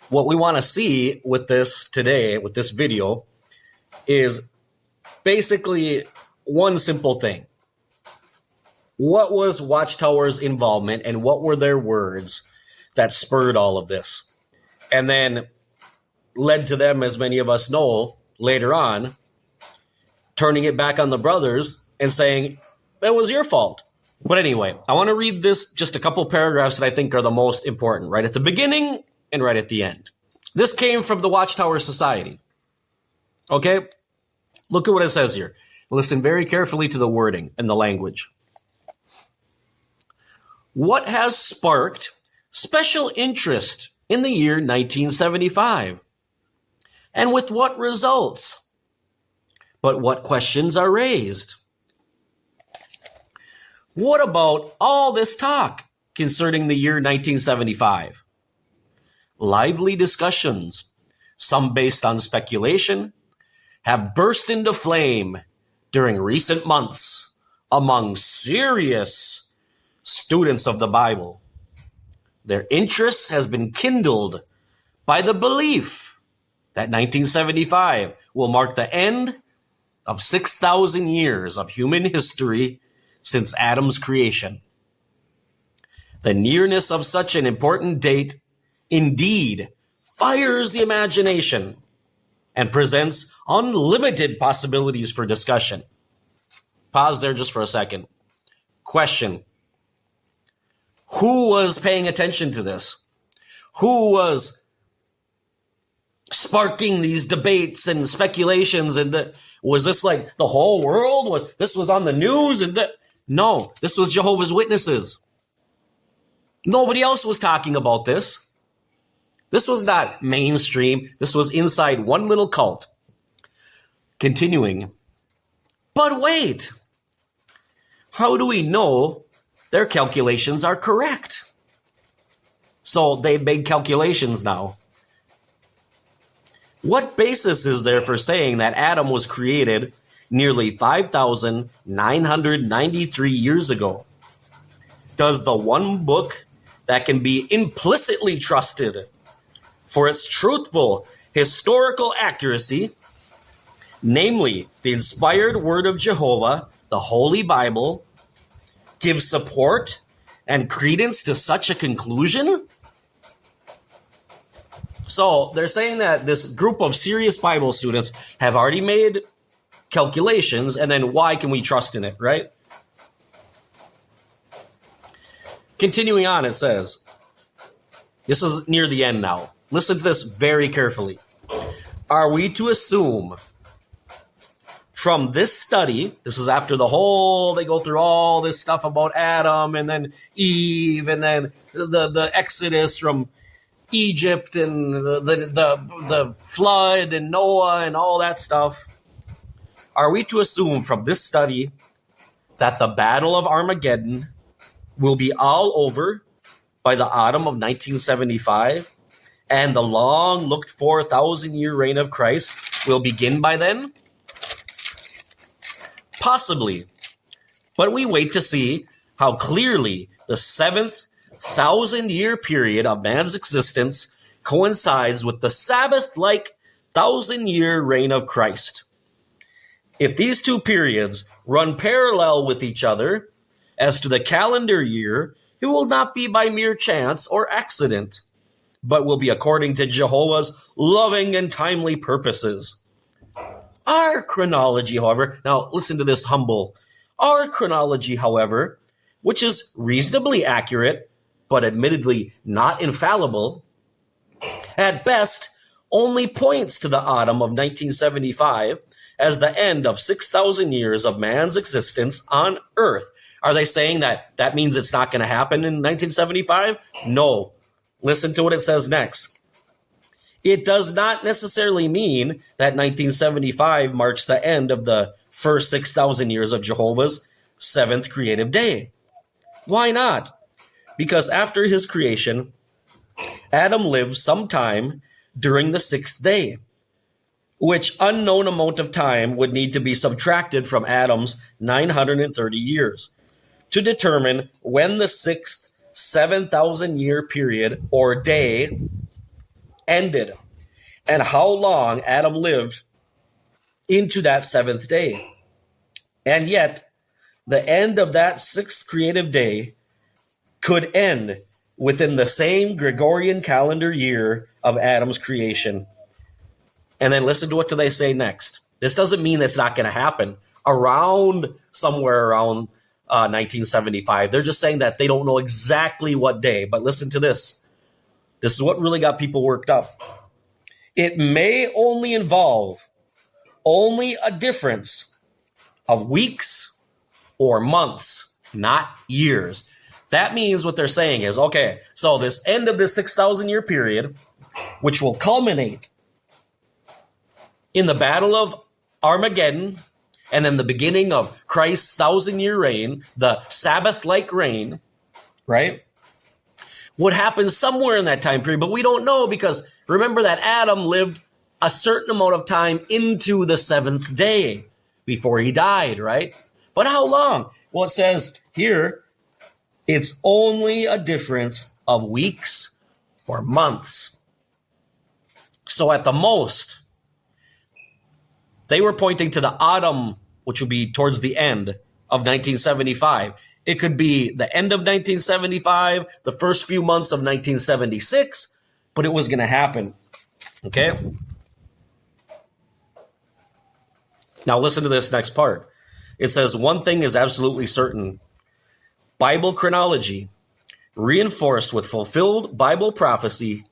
what we want to see with this today, with this video, is basically one simple thing. What was Watchtower's involvement and what were their words that spurred all of this? And then led to them, as many of us know, later on, turning it back on the brothers and saying, it was your fault. But anyway, I want to read this, just a couple paragraphs that I think are the most important, right at the beginning and right at the end. This came from the Watchtower Society. Okay? Look at what it says here. Listen very carefully to the wording and the language. What has sparked special interest in the year 1975? And with what results? But what questions are raised? What about all this talk concerning the year 1975? Lively discussions, some based on speculation, have burst into flame during recent months among serious students of the Bible. Their interest has been kindled by the belief that 1975 will mark the end of 6,000 years of human history since Adam's creation. The nearness of such an important date indeed fires the imagination and presents unlimited possibilities for discussion. Pause there just for a second. Question. Who was paying attention to this? Who was sparking these debates and speculations? And was this like the whole world? This was on the news? No, this was Jehovah's Witnesses. Nobody else was talking about this. This was not mainstream. This was inside one little cult. Continuing. But wait. How do we know their calculations are correct? So they made calculations now. What basis is there for saying that Adam was created nearly 5,993 years ago? Does the one book that can be implicitly trusted for its truthful historical accuracy, namely the inspired word of Jehovah, the Holy Bible, give support and credence to such a conclusion? So they're saying that this group of serious Bible students have already made calculations, and then why can we trust in it, right? Continuing on, it says, this is near the end now. Listen to this very carefully. Are we to assume from this study, this is after they go through all this stuff about Adam and then Eve and then the Exodus from Egypt and the flood and Noah and all that stuff. Are we to assume from this study that the Battle of Armageddon will be all over by the autumn of 1975 and the long looked for 1,000-year reign of Christ will begin by then? Possibly. But we wait to see how clearly the seventh 1,000-year period of man's existence coincides with the Sabbath-like 1,000-year reign of Christ. If these two periods run parallel with each other as to the calendar year, it will not be by mere chance or accident, but will be according to Jehovah's loving and timely purposes. Our chronology, however, now listen to this our chronology, however, which is reasonably accurate, but admittedly not infallible, at best only points to the autumn of 1975 as the end of 6,000 years of man's existence on earth. Are they saying that means it's not going to happen in 1975? No. Listen to what it says next. It does not necessarily mean that 1975 marks the end of the first 6,000 years of Jehovah's seventh creative day. Why not? Because after his creation, Adam lived some time during the sixth day, which unknown amount of time would need to be subtracted from Adam's 930 years to determine when the sixth 7,000-year period or day ended and how long Adam lived into that seventh day. And yet, the end of that sixth creative day could end within the same Gregorian calendar year of Adam's creation. And then listen to what do they say next. This doesn't mean it's not going to happen somewhere around 1975. They're just saying that they don't know exactly what day. But listen to this. This is what really got people worked up. It may only involve a difference of weeks or months, not years. That means what they're saying is, okay, so this end of this 6,000 year period, which will culminate in the Battle of Armageddon, and then the beginning of Christ's 1,000-year reign, the Sabbath-like reign, right, would happen somewhere in that time period. But we don't know because remember that Adam lived a certain amount of time into the seventh day before he died, right? But how long? Well, it says here, it's only a difference of weeks or months. So at the most, they were pointing to the autumn, which would be towards the end of 1975. It could be the end of 1975, the first few months of 1976, but it was going to happen. Okay? Now listen to this next part. It says, one thing is absolutely certain. Bible chronology, reinforced with fulfilled Bible prophecy,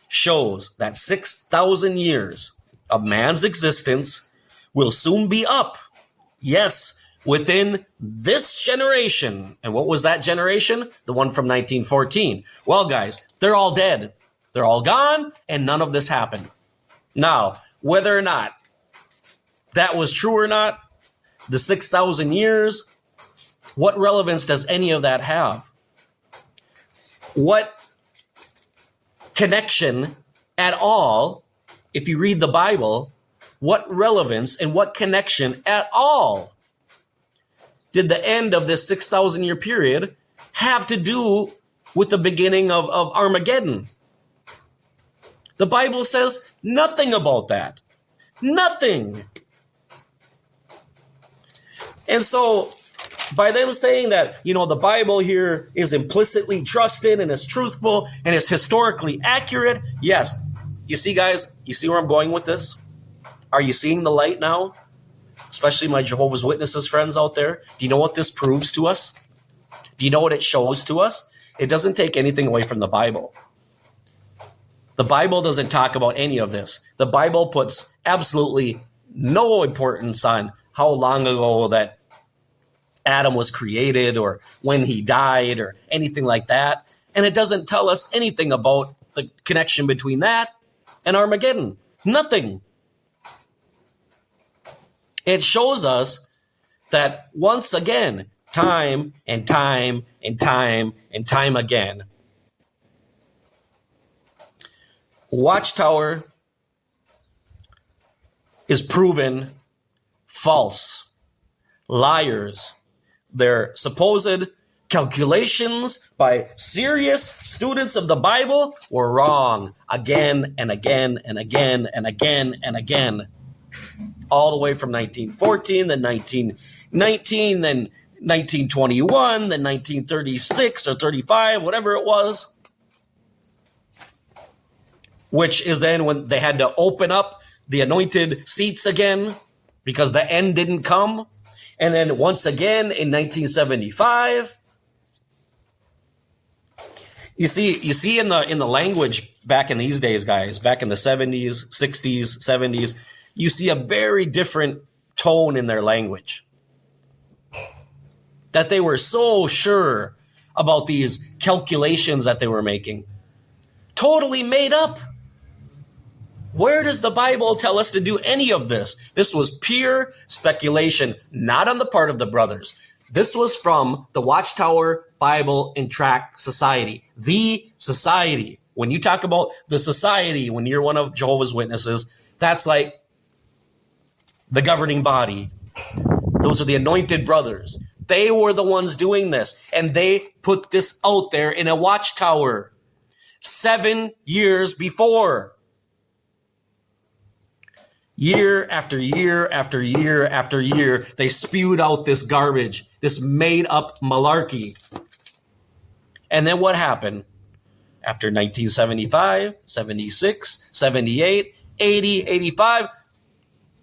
shows that 6,000 years of man's existence will soon be up. Yes, within this generation. And what was that generation? The one from 1914. Well, guys, they're all dead. They're all gone, and none of this happened. Now, whether or not that was true or not, the 6,000 years, what relevance does any of that have? What connection at all, if you read the Bible, what relevance and what connection at all did the end of this 6,000 year period have to do with the beginning of Armageddon? The Bible says nothing about that. Nothing. And so by them saying that, the Bible here is implicitly trusted and is truthful and is historically accurate, yes. You see, guys, you see where I'm going with this? Are you seeing the light now? Especially my Jehovah's Witnesses friends out there. Do you know what this proves to us? Do you know what it shows to us? It doesn't take anything away from the Bible. The Bible doesn't talk about any of this. The Bible puts absolutely no importance on how long ago that Adam was created or when he died or anything like that. And it doesn't tell us anything about the connection between that and Armageddon. Nothing. It shows us that once again, time and time and time and time again, Watchtower is proven false. Liars. Their supposed calculations by serious students of the Bible were wrong again and again and again and again and again. All the way from 1914, then 1919, then 1921, then 1936 or 35, whatever it was. Which is then when they had to open up the anointed seats again because the end didn't come. And then once again in 1975. You see in the language back in these days, guys, back in the 70s, 60s, 70s, you see a very different tone in their language. That they were so sure about these calculations that they were making. Totally made up. Where does the Bible tell us to do any of this? This was pure speculation, not on the part of the brothers. This was from the Watchtower Bible and Tract Society. The society. When you talk about the society, when you're one of Jehovah's Witnesses, that's like the governing body. Those are the anointed brothers. They were the ones doing this, and they put this out there in a watchtower. 7 years before. Year after year after year after year, they spewed out this garbage, this made-up malarkey. And then what happened? After 1975, 76, 78, 80, 85,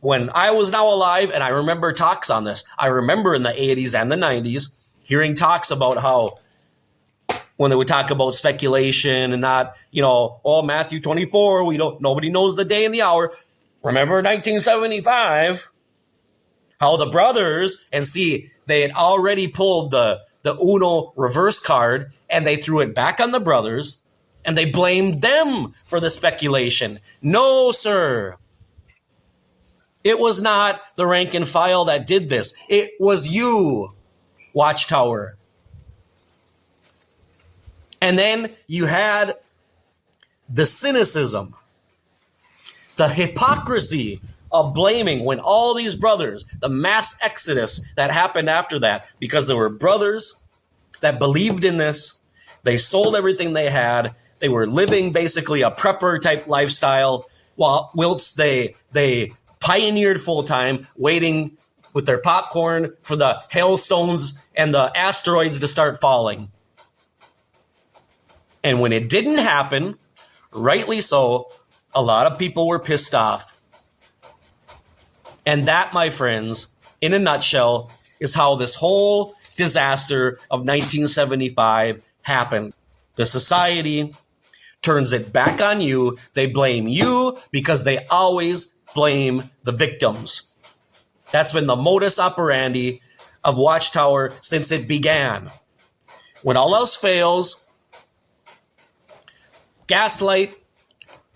when I was now alive, and I remember talks on this, I remember in the 80s and the 90s hearing talks about how when they would talk about speculation and not, Matthew 24, nobody knows the day and the hour. Remember 1975, how the brothers, and see, they had already pulled the Uno reverse card, and they threw it back on the brothers, and they blamed them for the speculation. No, sir. It was not the rank and file that did this. It was you, Watchtower. And then you had the cynicism, the hypocrisy of blaming when all these brothers, the mass exodus that happened after that, because there were brothers that believed in this. They sold everything they had. They were living basically a prepper type lifestyle whilst they pioneered full time, waiting with their popcorn for the hailstones and the asteroids to start falling. And when it didn't happen, rightly so, a lot of people were pissed off. And that, my friends, in a nutshell, is how this whole disaster of 1975 happened. The society turns it back on you. They blame you because they always blame the victims. That's been the modus operandi of Watchtower since it began. When all else fails, gaslight,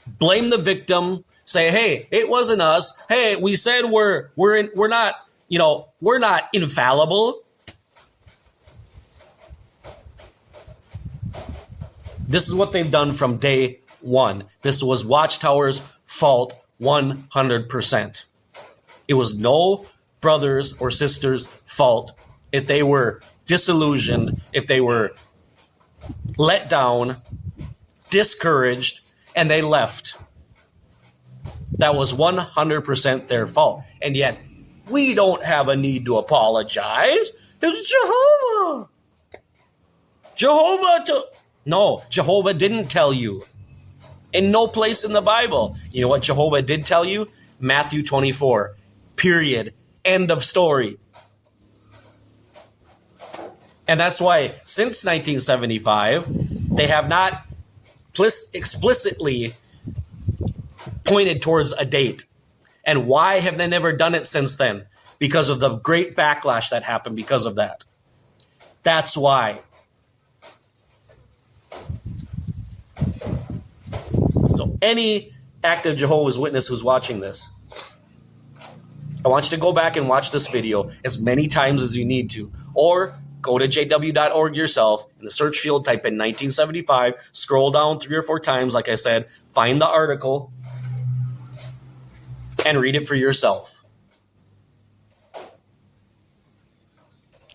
blame the victim, say, hey, it wasn't us. Hey, we said we're not infallible. This is what they've done from day one. This was Watchtower's fault 100%. It was no brothers or sisters' fault if they were disillusioned, if they were let down, discouraged, and they left. That was 100% their fault. And yet, we don't have a need to apologize. It's Jehovah. Jehovah didn't tell you. In no place in the Bible. You know what Jehovah did tell you? Matthew 24. Period. End of story. And that's why since 1975, they have not explicitly pointed towards a date. And why have they never done it since then? Because of the great backlash that happened because of that. That's why. So any active Jehovah's Witness who's watching this, I want you to go back and watch this video as many times as you need to. Or go to jw.org yourself. In the search field, type in 1975. Scroll down 3 or 4 times, like I said. Find the article. And read it for yourself.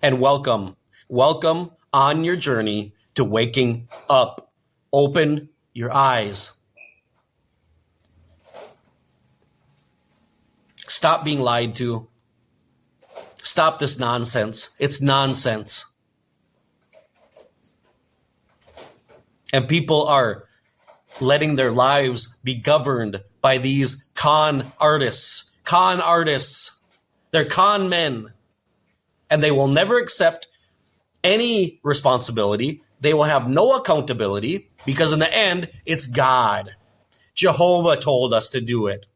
And welcome. Welcome on your journey to waking up. Open your eyes. Stop being lied to. Stop this nonsense. It's nonsense. And people are letting their lives be governed by these con artists. Con artists. They're con men. And they will never accept any responsibility. They will have no accountability because in the end, it's God. Jehovah told us to do it.